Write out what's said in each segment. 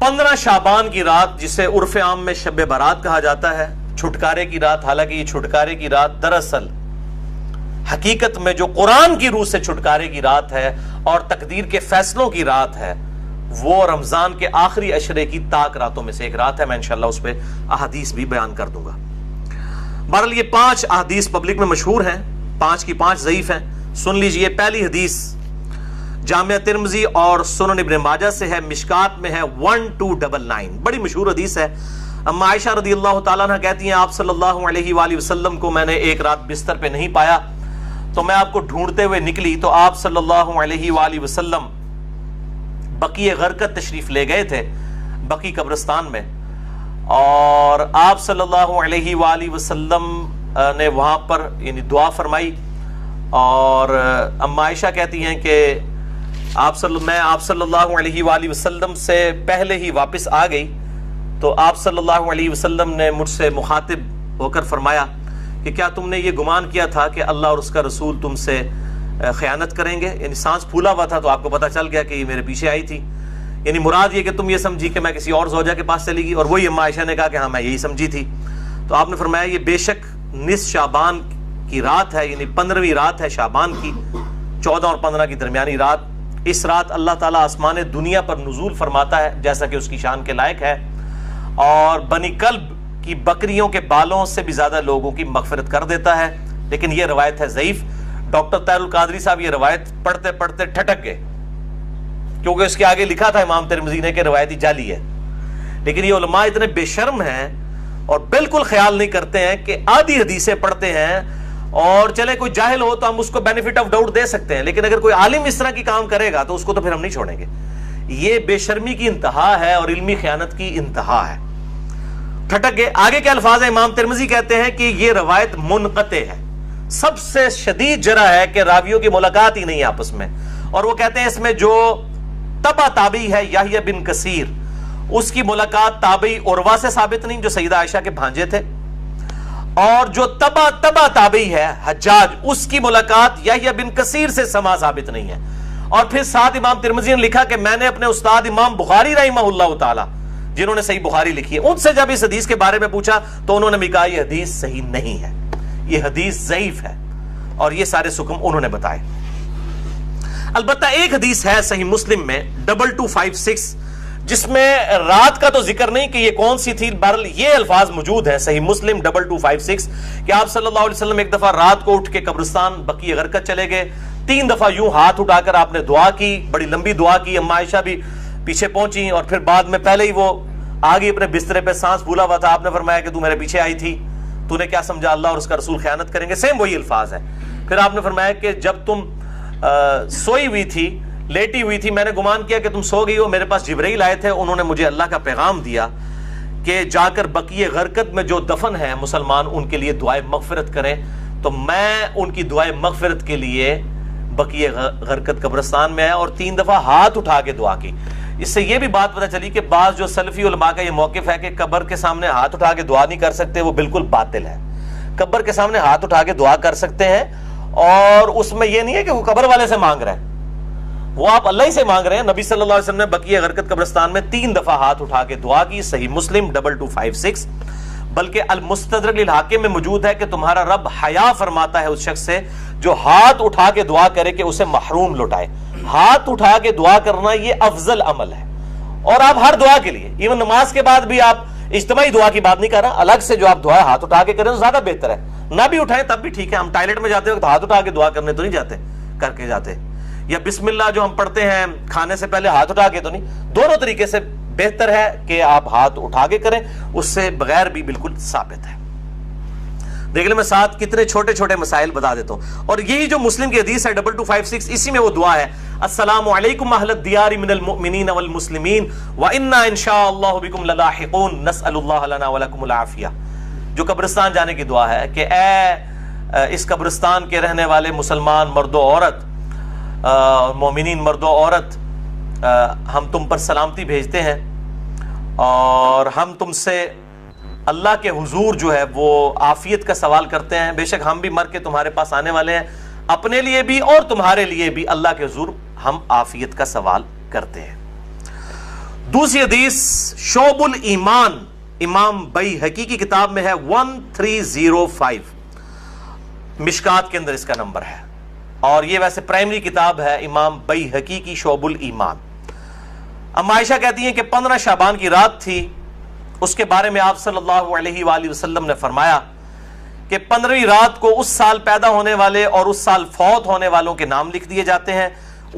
15 شعبان کی رات جسے عرف عام میں شب برات کہا جاتا ہے، چھٹکارے کی رات، حالانکہ یہ چھٹکارے کی رات دراصل حقیقت میں جو قرآن کی روح سے چھٹکارے کی رات ہے اور تقدیر کے فیصلوں کی رات ہے، وہ رمضان کے آخری عشرے کی تاک راتوں میں سے ایک رات ہے۔ میں انشاءاللہ اس پہ احادیث بھی بیان کر دوں گا۔ بہرحال یہ 5 احادیث پبلک میں مشہور ہیں، 5 کی 5 ضعیف ہیں۔ سن لیجئے، پہلی حدیث جامعہ ترمذی اور سنن ابن ماجہ سے ہے، مشکات میں ہے 1299، بڑی مشہور حدیث ہے۔ اما عائشہ رضی اللہ تعالیٰ عنہ کہتی ہیں آپ صلی اللہ علیہ وآلہ وسلم کو میں نے ایک رات بستر پہ نہیں پایا تو میں آپ کو ڈھونڈتے ہوئے نکلی تو آپ صلی اللہ علیہ وآلہ وسلم بقیع غرقد تشریف لے گئے تھے، بقیع قبرستان میں، اور آپ صلی اللہ علیہ وآلہ وسلم نے وہاں پر یعنی دعا فرمائی، اور اما عائشہ کہتی ہیں کہ میں آپ صلی اللہ علیہ وآلہ وسلم سے پہلے ہی واپس آ گئی تو آپ صلی اللہ علیہ وسلم نے مجھ سے مخاطب ہو کر فرمایا کہ کیا تم نے یہ گمان کیا تھا کہ اللہ اور اس کا رسول تم سے خیانت کریں گے؟ یعنی سانس پھولا ہوا تھا تو آپ کو پتہ چل گیا کہ یہ میرے پیچھے آئی تھی، یعنی مراد یہ کہ تم یہ سمجھی کہ میں کسی اور زوجہ کے پاس چلی گئی، اور وہی اما عائشہ نے کہا کہ ہاں میں یہی سمجھی تھی۔ تو آپ نے فرمایا یہ بے شک نصف شعبان کی رات ہے، یعنی 15ویں رات ہے شعبان کی، 14 اور 15 کی درمیانی رات۔ اس رات اللہ تعالیٰ آسمان دنیا پر نزول فرماتا ہے جیسا کہ اس کی شان کے لائق ہے، اور بنی کلب کی بکریوں کے بالوں سے بھی زیادہ لوگوں کی مغفرت کر دیتا ہے، لیکن یہ روایت ہے ضعیف۔ ڈاکٹر طاہر القادری صاحب یہ روایت پڑھتے پڑھتے ٹھٹک گئے، کیونکہ اس کے آگے لکھا تھا امام ترمذی نے کہ روایتی جعلی ہے، لیکن یہ علماء اتنے بے شرم ہیں اور بالکل خیال نہیں کرتے ہیں کہ آدھی حدیثیں پڑھتے ہیں، اور چلے کوئی جاہل ہو تو ہم اس کو بینیفٹ آف ڈاؤٹ دے سکتے ہیں، لیکن اگر کوئی عالم اس طرح کی کام کرے گا تو اس کو تو پھر ہم نہیں چھوڑیں گے۔ یہ بے شرمی کی انتہا ہے اور علمی خیانت کی انتہا ہے۔ ٹھٹک گئے۔ آگے کے الفاظ ہیں، امام ترمذی کہتے ہیں کہ یہ روایت منقطع ہے، سب سے شدید جرح ہے کہ راویوں کی ملاقات ہی نہیں ہے آپس میں، اور وہ کہتے ہیں اس میں جو تبع تابعی ہے یحییٰ بن کثیر، اس کی ملاقات تابعی عروہ سے ثابت نہیں جو سیدہ عائشہ کے بھانجے تھے، اور جو تبع تابعی ہے حجاج، اس کی ملاقات یحییٰ بن کثیر سے سما ثابت نہیں ہے۔ اور پھر ساتھ امام ترمذی نے لکھا کہ میں نے اپنے استاد امام بخاری رحمہ اللہ تعالی جنہوں نے صحیح بخاری لکھی ہے ان سے جب اس حدیث کے بارے میں پوچھا تو انہوں نے بھی کہا یہ حدیث صحیح نہیں ہے، یہ حدیث ضعیف ہے، اور یہ سارے سکم انہوں نے بتائے۔ البتہ ایک حدیث ہے صحیح مسلم میں 2256 جس میں رات کا تو ذکر نہیں کہ یہ کون سی تھی، بہرحال یہ الفاظ موجود ہیں صحیح مسلم 2256 کہ آپ صلی اللہ علیہ وسلم ایک دفعہ رات کو اٹھ کے قبرستان بقیع غرقد چلے گئے، 3 دفعہ یوں ہاتھ اٹھا کر آپ نے دعا کی، بڑی لمبی دعا کی، اما عائشہ بھی پیچھے پہنچی، اور پھر بعد میں پہلے ہی وہ آگے اپنے بسترے پہ سانس پھولا ہوا تھا، آپ نے فرمایا کہ تو میرے پیچھے آئی تھی، تو نے کیا سمجھا اللہ اور اس کا رسول خیانت کریں گے، سیم وہی الفاظ ہے۔ پھر آپ نے فرمایا کہ جب تم سوئی ہوئی تھی، لیٹی ہوئی تھی، میں نے گمان کیا کہ تم سو گئی ہو، میرے پاس جبرائیل آئے تھے، انہوں نے مجھے اللہ کا پیغام دیا کہ جا کر بقیع غرقد میں جو دفن ہے مسلمان ان کے لیے دعائے مغفرت کریں، تو میں ان کی دعائے مغفرت کے لیے بقیع غرقد قبرستان میں آیا اور 3 دفعہ ہاتھ اٹھا کے دعا کی۔ اس سے یہ بھی بات پتہ چلی کہ بعض جو سلفی علماء کا یہ موقف ہے کہ قبر کے سامنے ہاتھ اٹھا کے دعا نہیں کر سکتے، وہ بالکل باطل ہے۔ قبر کے سامنے ہاتھ اٹھا کے دعا کر سکتے ہیں، اور اس میں یہ نہیں ہے کہ وہ قبر والے سے مانگ رہے ہیں، وہ آپ اللہ ہی سے مانگ رہے ہیں۔ نبی صلی اللہ علیہ وسلم نے بقیع غرقد قبرستان میں 3 دفعہ ہاتھ اٹھا کے دعا کی، صحیح مسلم 2256۔ بلکہ المستدرک للحاکم میں موجود ہے کہ تمہارا رب حیا فرماتا ہے اس شخص سے جو ہاتھ اٹھا کے دعا کرے کہ اسے محروم لوٹائے۔ ہاتھ اٹھا کے دعا کرنا یہ افضل عمل ہے، اور آپ ہر دعا کے لیے، ایون نماز کے بعد بھی آپ اجتماعی دعا کی بات نہیں کر رہا، الگ سے جو آپ دعا ہاتھ اٹھا کے کریں تو زیادہ بہتر ہے، نہ بھی اٹھائیں تب بھی ٹھیک ہے۔ ہم ٹائلٹ میں جاتے وقت ہاتھ اٹھا کے دعا کرنے تو نہیں جاتے، کر کے جاتے، یا بسم اللہ جو ہم پڑھتے ہیں کھانے سے پہلے ہاتھ اٹھا کے تو نہیں، دونوں طریقے سے بہتر ہے کہ آپ ہاتھ اٹھا کے کریں، اس سے بغیر بھی بالکل ثابت ہے۔ دیکھ لیں میں ساتھ کتنے چھوٹے چھوٹے مسائل بتا دیتا ہوں، اور یہی جو مسلم کی حدیث ہے 2256 اسی میں وہ دعا ہے، السلام علیکم اہل الدیار من المؤمنین والمسلمین وإنا انشاء اللہ بکم للاحقون نسأل اللہ لنا ولکم العافیہ، جو قبرستان جانے کی دعا ہے کہ اے اس قبرستان کے رہنے والے مسلمان مرد و عورت، مومنین مرد و عورت، ہم تم پر سلامتی بھیجتے ہیں، اور ہم تم سے اللہ کے حضور جو ہے وہ عافیت کا سوال کرتے ہیں، بے شک ہم بھی مر کے تمہارے پاس آنے والے ہیں، اپنے لیے بھی اور تمہارے لیے بھی اللہ کے حضور ہم عافیت کا سوال کرتے ہیں۔ دوسری حدیث شعب الایمان امام بیہقی کی کتاب میں ہے 1305، مشکات کے اندر اس کا نمبر ہے، اور یہ ویسے پرائمری کتاب ہے امام بیہقی کی شعب الایمان۔ ام عائشہ کہتی ہیں کہ 15 شعبان کی رات تھی، اس کے بارے میں آپ صلی اللہ علیہ وآلہ وسلم نے فرمایا کہ 15ویں رات کو اس سال پیدا ہونے والے اور اس سال فوت ہونے والوں کے نام لکھ دیے جاتے ہیں،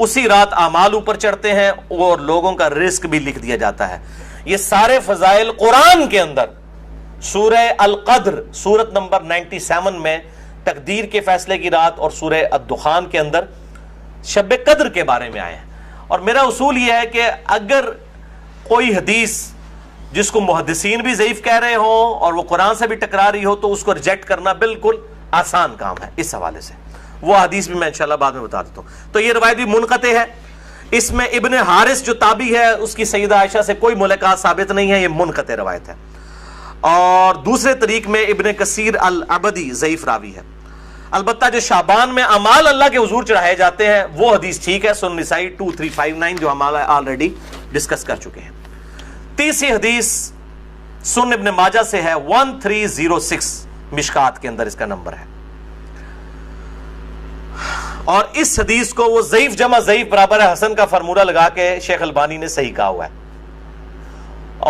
اسی رات اعمال اوپر چڑھتے ہیں اور لوگوں کا رزق بھی لکھ دیا جاتا ہے۔ یہ سارے فضائل قرآن کے اندر سورہ القدر سورت نمبر 97 میں تقدیر کے فیصلے کی رات اور سورہ الدخان کے اندر شب قدر کے بارے میں آئے ہیں۔ اور میرا اصول یہ ہے کہ اگر کوئی حدیث جس کو محدثین بھی ضعیف کہہ رہے ہوں اور وہ قرآن سے بھی ٹکرا رہی ہو تو اس کو ریجیکٹ کرنا بالکل آسان کام ہے۔ اس حوالے سے وہ حدیث بھی میں انشاءاللہ بعد میں بتا دیتا ہوں۔ تو یہ روایت بھی منقطع ہے، اس میں ابن حارث جو تابعی ہے اس کی سیدہ عائشہ سے کوئی ملاقات ثابت نہیں ہے، یہ منقطع روایت ہے۔ اور دوسرے طریق میں ابن کثیر العبدی ضعیف راوی ہے۔ البتہ جو شعبان میں اعمال اللہ کے حضور چڑھائے جاتے ہیں وہ حدیث ٹھیک ہے، سنن نسائی 2359 جو ہم آلریڈی ڈسکس کر چکے ہیں۔ تیسری حدیث سنن ابن ماجہ سے ہے 1306، مشکات کے اندر اس کا نمبر ہے، اور اس حدیث کو وہ ضعیف جمع ضعیف برابر ہے حسن کا فارمولہ لگا کے شیخ البانی نے صحیح کہا ہوا ہے۔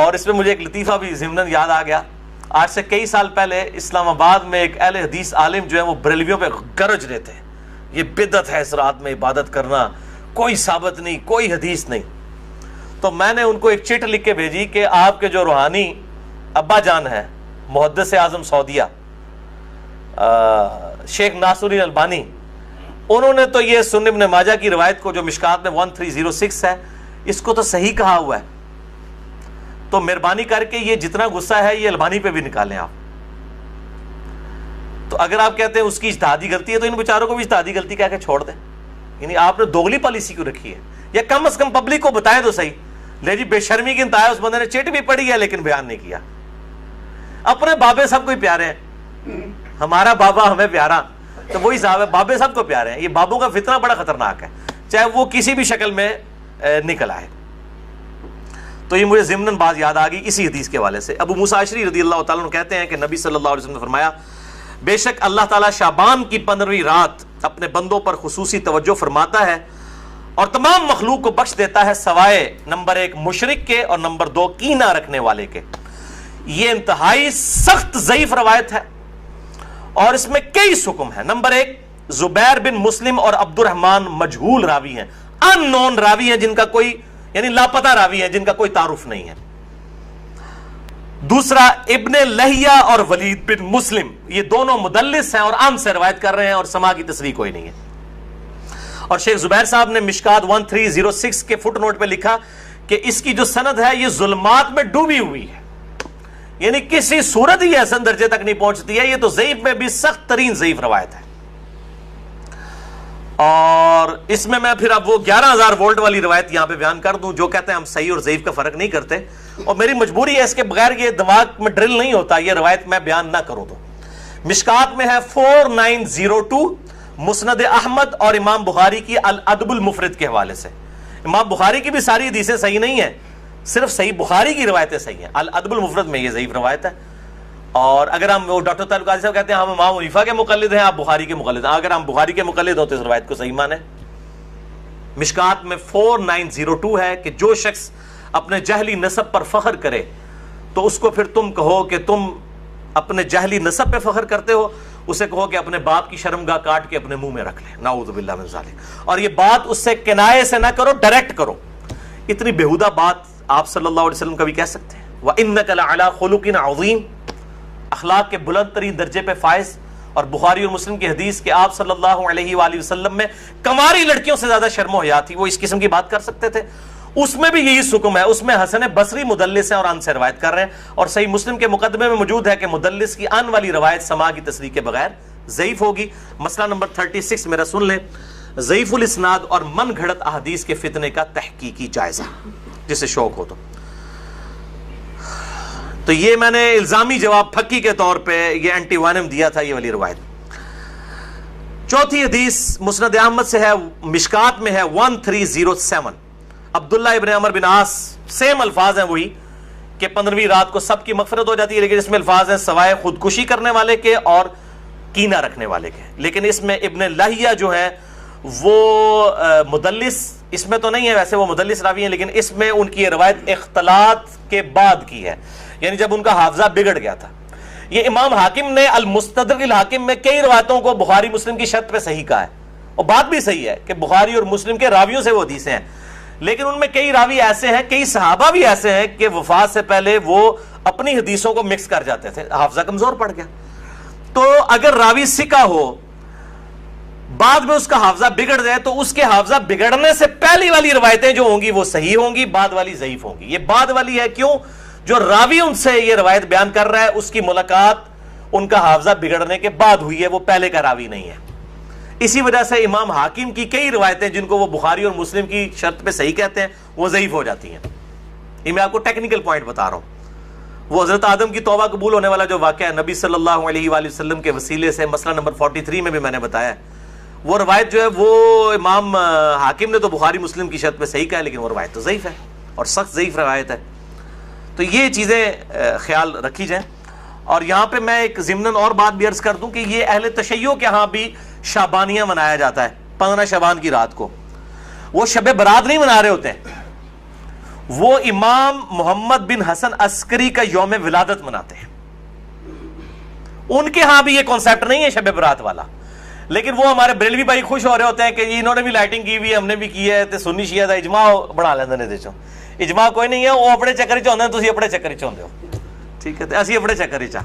اور اس میں مجھے ایک لطیفہ بھی ضمناً یاد آ گیا، آج سے کئی سال پہلے اسلام آباد میں ایک اہل حدیث عالم جو ہے وہ بریلویوں پہ گرج رہے تھے، یہ بدعت ہے اس رات میں عبادت کرنا، کوئی ثابت نہیں، کوئی حدیث نہیں۔ تو میں نے ان کو ایک چٹ لکھ کے بھیجی کہ آپ کے جو روحانی ابا جان ہے محدث اعظم سعودیہ شیخ ناصر الدین البانی، انہوں نے تو یہ سنن ابن ماجہ کی روایت کو جو مشکات میں 1306 ہے اس کو تو صحیح کہا ہوا ہے، تو مہربانی کر کے یہ جتنا غصہ ہے یہ البانی پہ بھی نکالیں آپ۔ تو اگر آپ کہتے ہیں اس کی اجتہادی غلطی ہے تو ان بیچاروں کو بھی اجتہادی غلطی کہہ کے چھوڑ دیں، یعنی آپ نے دوغلی پالیسی کیوں رکھی ہے؟ یا کم از کم پبلک کو بتائیں تو صحیح۔ لے جی بے شرمی کی انتہا ہے، اس بندے نے چٹ بھی پڑھی ہے لیکن بیان نہیں کیا۔ اپنے بابے سب کو ہی پیارے ہیں، ہمارا بابا ہمیں پیارا تو وہی صاحب ہے، بابے سب کو پیارے ہیں۔ یہ بابوں کا فتنہ بڑا خطرناک ہے، چاہے وہ کسی بھی شکل میں نکل آئے۔ تو یہ مجھے ضمناً بات یاد آ گئی اسی حدیث کے حوالے سے۔ ابو موسیٰ اشعری رضی اللہ تعالیٰ عنہ کہتے ہیں کہ نبی صلی اللہ علیہ وسلم نے فرمایا، بے شک اللہ تعالیٰ شعبان کی 15ویں رات اپنے بندوں پر خصوصی توجہ فرماتا ہے اور تمام مخلوق کو بخش دیتا ہے سوائے نمبر 1 مشرک کے اور نمبر 2 کینہ رکھنے والے کے۔ یہ انتہائی سخت ضعیف روایت ہے اور اس میں کئی حکم ہیں۔ نمبر 1 زبیر بن مسلم اور عبد الرحمن مجہول راوی ہیں، ان نون راوی ہیں، جن کا کوئی یعنی لاپتہ راوی ہیں، جن کا کوئی تعارف نہیں ہے۔ دوسرا ابن لہیہ اور ولید بن مسلم، یہ دونوں مدلس ہیں اور عام سے روایت کر رہے ہیں اور سما کی تصریح کوئی نہیں ہے۔ اور شیخ زبیر صاحب نے مشکات 1306 کے فٹ نوٹ پہ لکھا کہ اس کی جو سند ہے یہ ظلمات میں ڈوبی ہوئی ہے، یعنی کسی صورت ہی حسن درجے تک نہیں پہنچتی ہے، یہ تو ضعیف میں بھی سخت ترین ضعیف روایت ہے۔ اور اس میں پھر اب وہ 11,000 وولٹ والی روایت یہاں پہ بیان کر دوں جو کہتے ہیں ہم صحیح اور ضعیف کا فرق نہیں کرتے، اور میری مجبوری ہے، اس کے بغیر یہ دماغ میں ڈرل نہیں ہوتا یہ روایت میں بیان نہ کروں تو۔ مشکات میں ہے 4902 مسند احمد اور امام بخاری کی الادب المفرد کے حوالے سے۔ امام بخاری کی بھی ساری حدیثیں صحیح نہیں ہیں، صرف صحیح بخاری کی روایتیں صحیح ہیں، الادب المفرد میں یہ ضعیف روایت ہے۔ اور اگر ہم وہ ڈاکٹر طارق قاضی صاحب کہتے ہیں ہم امام حنیفہ کے مقلد ہیں، آپ بخاری کے مقلد ہیں، اگر ہم بخاری کے مقلد ہو تو اس روایت کو صحیح مانیں۔ مشکات میں 4902 ہے کہ جو شخص اپنے جہلی نسب پر فخر کرے تو اس کو پھر تم کہو کہ تم اپنے جہلی نسب پہ فخر کرتے ہو، اسے کہو کہ اپنے باپ کی شرمگاہ کاٹ کے اپنے منہ میں رکھ لے، نعوذ باللہ من ذالک۔ اور یہ بات اس سے کنایے سے نہ کرو، ڈائریکٹ کرو۔ اتنی بےہودہ بات آپ صلی اللہ علیہ وسلم کبھی کہہ سکتے ہیں؟ وَإِنَّكَ لَعَلَىٰ خُلُقٍ عَظِيمٍ، اخلاق کے بلند ترین درجے پہ فائز۔ اور بخاری اور مسلم کی حدیث کہ آپ صلی اللہ علیہ وآلہ وسلم میں کنواری لڑکیوں سے زیادہ شرم و حیا تھی، وہ اس قسم کی بات کر سکتے تھے؟ اس میں بھی یہی حکم ہے، اس میں حسن بصری مدلس ہیں اور ان سے روایت کر رہے ہیں، اور صحیح مسلم کے مقدمے میں موجود ہے کہ مدلس کی ان والی روایت سما کی تصریح کے بغیر ضعیف ہوگی۔ مسئلہ نمبر 36 میرا سن لیں، ضعیف الاسناد اور من گھڑت احادیث کے فتنے کا تحقیقی جائزہ، جسے شوق ہو تو یہ میں نے الزامی جواب پھکی کے طور پہ یہ اینٹی وانم دیا تھا، یہ والی روایت۔ چوتھی حدیث مسند احمد سے ہے، مشکات میں ہے 1307، عبداللہ ابن عمر بن عاص سیم الفاظ ہیں وہی کہ 15ویں رات کو سب کی مغفرت ہو جاتی ہے، لیکن اس میں الفاظ ہیں سوائے خودکشی کرنے والے کے اور کینہ رکھنے والے کے. لیکن اس میں ابن لہیہ جو ہے وہ مدلس اس میں تو نہیں ہے، ویسے وہ مدلس راوی ہیں، لیکن اس میں ان کی یہ روایت اختلاط کے بعد کی ہے، یعنی جب ان کا حافظہ بگڑ گیا تھا. یہ امام حاکم نے المستدرک الحاکم میں کئی روایتوں کو بخاری مسلم کی شرط پہ صحیح کہا ہے، اور بات بھی صحیح ہے کہ بخاری اور مسلم کے راویوں سے وہ حدیثیں ہیں، لیکن ان میں کئی راوی ایسے ہیں، کئی صحابہ بھی ایسے ہیں کہ وفات سے پہلے وہ اپنی حدیثوں کو مکس کر جاتے تھے، حافظہ کمزور پڑ گیا. تو اگر راوی ثقہ ہو بعد میں اس کا حافظہ بگڑ جائے تو اس کے حافظہ بگڑنے سے پہلی والی روایتیں جو ہوں گی وہ صحیح ہوں گی، بعد والی ضعیف ہوں گی. یہ بعد والی ہے کیوں؟ جو راوی ان سے یہ روایت بیان کر رہا ہے اس کی ملاقات ان کا حافظہ بگڑنے کے بعد ہوئی ہے، وہ پہلے کا راوی نہیں ہے. اسی وجہ سے امام حاکم کی کئی روایتیں جن کو وہ بخاری اور مسلم کی شرط پہ صحیح کہتے ہیں وہ ضعیف ہو جاتی ہیں. یہ میں آپ کو ٹیکنیکل پوائنٹ بتا رہا ہوں. وہ حضرت آدم کی توبہ قبول ہونے والا جو واقعہ ہے نبی صلی اللہ علیہ وآلہ وسلم کے وسیلے سے، مسئلہ نمبر 43 میں بھی میں نے بتایا ہے، وہ روایت جو ہے وہ امام حاکم نے تو بخاری مسلم کی شرط پہ صحیح کہا ہے، لیکن وہ روایت تو ضعیف ہے اور سخت ضعیف روایت ہے. تو یہ چیزیں خیال رکھی جائیں. اور یہاں پہ میں ایک ضمناً اور بات بھی عرض کر دوں کہ یہ اہل تشیع کے ہاں بھی شعبانیہ منایا جاتا ہے 15 شعبان کی رات کو. وہ شب برات نہیں منا رہے ہوتے ہیں، وہ امام محمد بن حسن عسکری کا یوم ولادت مناتے ہیں. ان کے ہاں بھی یہ کانسیپٹ نہیں ہے شب برات والا، لیکن وہ ہمارے بریلوی بھائی خوش ہو رہے ہوتے ہیں کہ انہوں نے بھی لائٹنگ کی ہوئی ہے، ہم نے بھی کی ہے، تے سنی شیعہ دا اجماع بنا لیندے نے. دیکھو اجماع کوئی نہیں ہے، وہ اپنے چکر چ ہوندے ہیں، تسی اپنے چکر چ ہوندے ہو. ٹھیک ہے، اسی اپنے چکر چ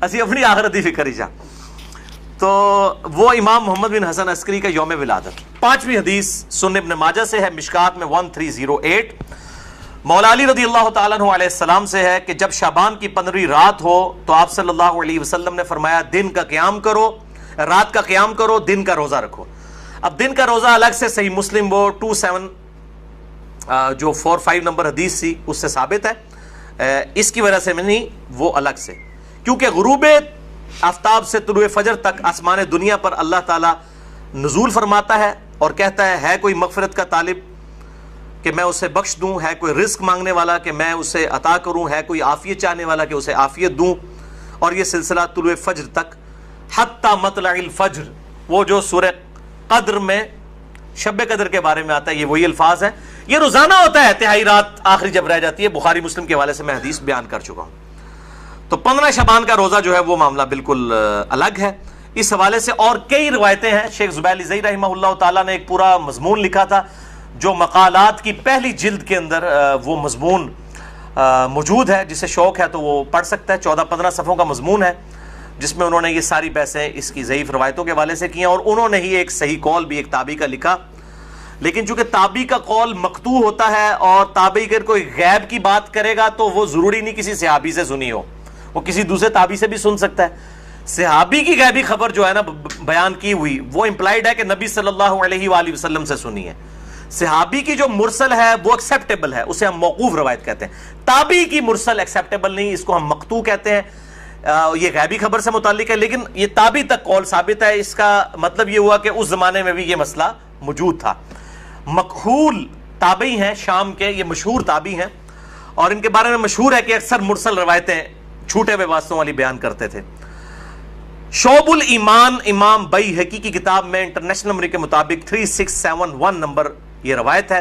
اسی اپنی آخرت دی فکر چ. تو وہ امام محمد بن حسن عسکری کا یوم ولادت. 5ویں حدیث سنن ابن ماجہ سے ہے، مشکات میں 1308. مولا علی رضی اللہ تعالیٰ عنہ علیہ السلام سے ہے کہ جب شعبان کی 15ویں رات ہو تو آپ صلی اللہ علیہ وسلم نے فرمایا دن کا قیام کرو، رات کا قیام کرو، دن کا روزہ رکھو. اب دن کا روزہ الگ سے صحیح مسلم وہ 27 جو 45 نمبر حدیث تھی اس سے ثابت ہے، اس کی وجہ سے میں نہیں، وہ الگ سے، کیونکہ غروب آفتاب سے طلوع فجر تک آسمان دنیا پر اللہ تعالیٰ نزول فرماتا ہے اور کہتا ہے کوئی مغفرت کا طالب کہ میں اسے بخش دوں، ہے کوئی رزق مانگنے والا کہ میں اسے عطا کروں، ہے کوئی عافیت چاہنے والا کہ اسے عافیت دوں. اور یہ سلسلہ طلوع فجر تک حتی مطلع الفجر، وہ جو سورہ قدر میں شب قدر کے بارے میں آتا ہے، یہ وہی الفاظ ہیں. یہ روزانہ ہوتا ہے، تہائی رات آخری جب رہ جاتی ہے. بخاری مسلم کے حوالے سے میں حدیث بیان کر چکا ہوں. تو 15 شعبان کا روزہ جو ہے وہ معاملہ بالکل الگ ہے. اس حوالے سے اور کئی روایتیں ہیں. شیخ زبیر زئی رحمہ اللہ تعالیٰ نے ایک پورا مضمون لکھا تھا جو مقالات کی پہلی جلد کے اندر وہ مضمون موجود ہے، جسے شوق ہے تو وہ پڑھ سکتا ہے. 14-15 صفحوں کا مضمون ہے جس میں انہوں نے یہ ساری بحثیں اس کی ضعیف روایتوں کے حوالے سے کی ہیں، اور انہوں نے ہی ایک صحیح قول بھی ایک تابعی کا لکھا. لیکن چونکہ تابعی کا قول مقطوع ہوتا ہے اور تابعی اگر کوئی غیب کی بات کرے گا تو وہ ضروری نہیں کسی صحابی سے سنی ہو، وہ کسی دوسرے تابعی سے بھی سن سکتا ہے. صحابی کی غیبی خبر جو ہے نا بیان کی ہوئی وہ امپلائڈ ہے کہ نبی صلی اللہ علیہ وآلہ وسلم سے سنی ہے. صحابی کی جو مرسل ہے وہ ایکسیپٹیبل ہے، اسے ہم موقوف روایت کہتے ہیں. تابعی کی مرسل ایکسیپٹیبل نہیں، اس کو ہم مقطوع کہتے ہیں. یہ غیبی خبر سے متعلق ہے، لیکن یہ تابعی تک قول ثابت ہے. اس کا مطلب یہ ہوا کہ اس زمانے میں بھی یہ مسئلہ موجود تھا. مکحول تابعی ہیں شام کے، یہ مشہور تابعی ہیں، اور ان کے بارے میں مشہور ہے کہ اکثر مرسل روایتیں چھوٹے ہوئے واسطوں والی بیان کرتے تھے. شعب الایمان امام بیہقی کی کتاب میں انٹرنیشنل نمبر کے مطابق 3671 نمبر یہ روایت ہے.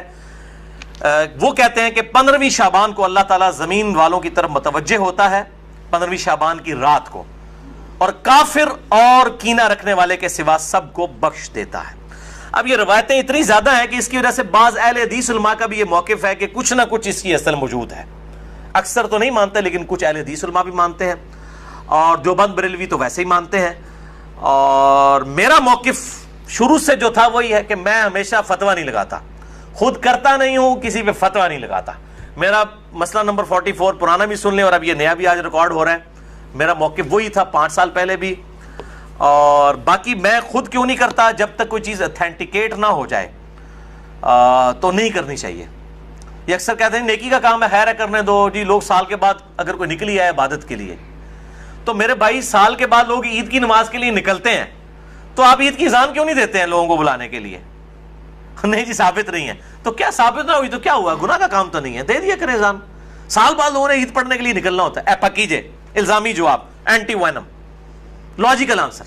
وہ کہتے ہیں کہ 15ویں شعبان کو اللہ تعالیٰ زمین والوں کی طرف متوجہ ہوتا ہے 15ویں شعبان کی رات کو، اور کافر اور کینہ رکھنے والے کے سوا سب کو بخش دیتا ہے. اب یہ روایتیں اتنی زیادہ ہیں کہ اس کی وجہ سے بعض اہل حدیث علماء کا بھی یہ موقف ہے کہ کچھ نہ کچھ اس کی اصل موجود ہے. اکثر تو نہیں مانتے لیکن کچھ اہل حدیث علماء بھی مانتے ہیں، اور دیوبند بریلوی تو ویسے ہی مانتے ہیں. اور میرا موقف شروع سے جو تھا وہی ہے کہ میں ہمیشہ فتویٰ نہیں لگاتا، خود کرتا نہیں ہوں، کسی پہ فتویٰ نہیں لگاتا. میرا مسئلہ نمبر 44 پرانا بھی سن لیں اور اب یہ نیا بھی آج ریکارڈ ہو رہا ہے. میرا موقف وہی تھا 5 سال پہلے بھی، اور باقی میں خود کیوں نہیں کرتا، جب تک کوئی چیز اتھینٹیکیٹ نہ ہو جائے تو نہیں کرنی چاہیے. یہ اکثر کہتے ہیں نیکی کا کام ہے، خیر ہے کرنے دو جی. لوگ سال کے بعد اگر کوئی نکلی ہے عبادت کے لیے، تو میرے بھائی سال کے بعد لوگ عید کی نماز کے لیے نکلتے ہیں، تو آپ عید کی اذان کیوں نہیں دیتے ہیں لوگوں کو بلانے کے لیے؟ نہیں جی ثابت نہیں ہے. تو کیا ثابت نہ ہوئی تو کیا ہوا, گناہ کا کام تو نہیں ہے, دے دیا کرے اذان. سال بعد لوگوں نے عید پڑھنے کے لیے نکلنا ہوتا ہے, پکیجے الزامی جواب, اینٹی وینم, لاجیکل آنسر.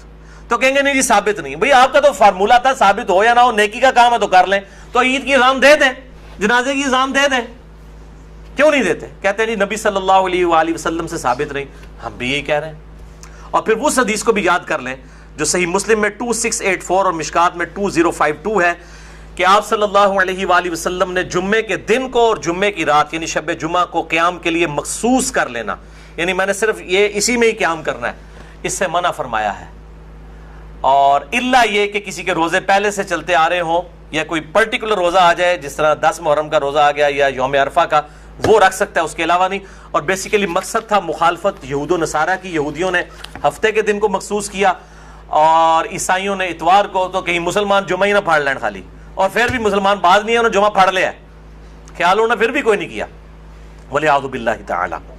تو کہیں گے نہیں جی ثابت نہیں. بھئی آپ کا تو فارمولہ تھا, ثابت ہو یا نہ ہو, نیکی کا کام ہے تو کر لیں. تو عید کی اذان دے دیں, جنازے کی اذان دے دیں, کیوں نہیں دیتے؟ کہتے ہیں جی نبی صلی اللہ علیہ وآلہ وسلم سے ثابت نہیں. ہم بھی یہی کہہ رہے ہیں. اور پھر اس حدیث کو بھی یاد کر لیں جو صحیح مسلم میں 2684 اور مشکات میں 2052 ہے کہ آپ صلی اللہ علیہ وآلہ وسلم نے جمعے کے دن کو اور جمعے کی رات یعنی شب جمعہ کو قیام کے لیے مخصوص کر لینا, یعنی میں نے صرف یہ اسی میں ہی قیام کرنا ہے, اس سے منع فرمایا ہے. اور الا یہ کہ کسی کے روزے پہلے سے چلتے آ رہے ہوں یا کوئی پرٹیکولر روزہ آ جائے, جس طرح 10 محرم کا روزہ آ گیا یا یوم عرفہ کا, وہ رکھ سکتا ہے, اس کے علاوہ نہیں. اور بیسیکلی مقصد تھا مخالفت یہود و نصارہ کی. یہودیوں نے ہفتے کے دن کو مخصوص کیا اور عیسائیوں نے اتوار کو, تو کہیں مسلمان جمعہ ہی نہ پھاڑ لین خالی, اور پھر بھی مسلمان بعض نہیں ہے انہوں نے جمعہ پھاڑ لیا ہے, خیال ہونا پھر بھی کوئی نہیں کیا. وَلِعَوْذُ بِاللَّهِ تَعَالَى.